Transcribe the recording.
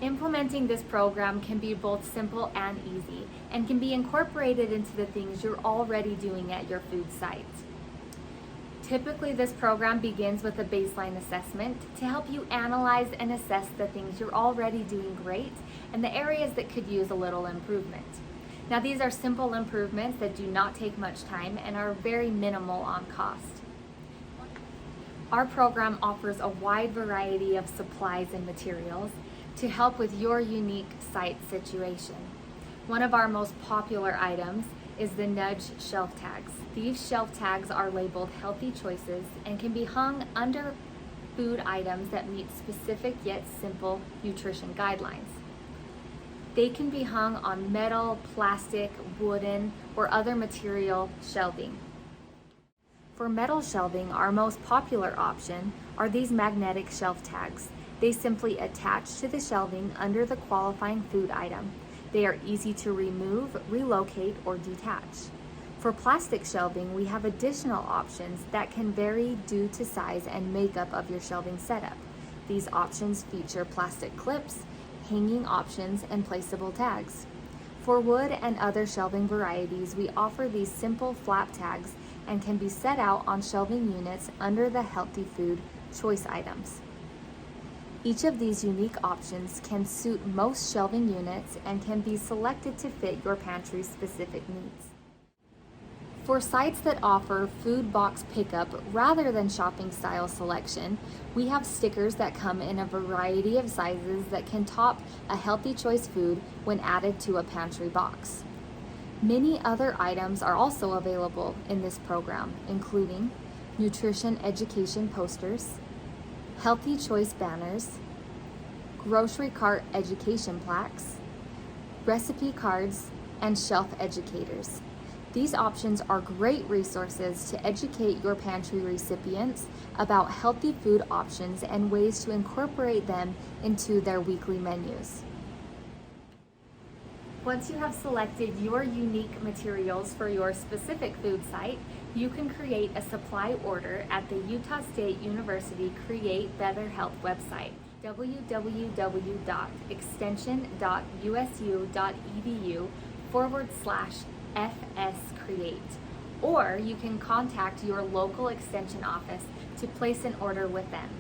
Implementing this program can be both simple and easy, and can be incorporated into the things you're already doing at your food site. Typically, this program begins with a baseline assessment to help you analyze and assess the things you're already doing great and the areas that could use a little improvement. Now, these are simple improvements that do not take much time and are very minimal on cost. Our program offers a wide variety of supplies and materials to help with your unique site situation. One of our most popular items is the Nudge shelf tags. These shelf tags are labeled healthy choices and can be hung under food items that meet specific yet simple nutrition guidelines. They can be hung on metal, plastic, wooden, or other material shelving. For metal shelving, our most popular option are these magnetic shelf tags. They simply attach to the shelving under the qualifying food item. They are easy to remove, relocate, or detach. For plastic shelving, we have additional options that can vary due to size and makeup of your shelving setup. These options feature plastic clips, hanging options, and placeable tags. For wood and other shelving varieties, we offer these simple flap tags and can be set out on shelving units under the healthy food choice items. Each of these unique options can suit most shelving units and can be selected to fit your pantry's specific needs. For sites that offer food box pickup rather than shopping style selection, we have stickers that come in a variety of sizes that can top a healthy choice food when added to a pantry box. Many other items are also available in this program, including nutrition education posters, healthy choice banners, grocery cart education plaques, recipe cards, and shelf educators. These options are great resources to educate your pantry recipients about healthy food options and ways to incorporate them into their weekly menus. Once you have selected your unique materials for your specific food site, you can create a supply order at the Utah State University Create Better Health website, www.extension.usu.edu/FSCreate. Or you can contact your local extension office to place an order with them.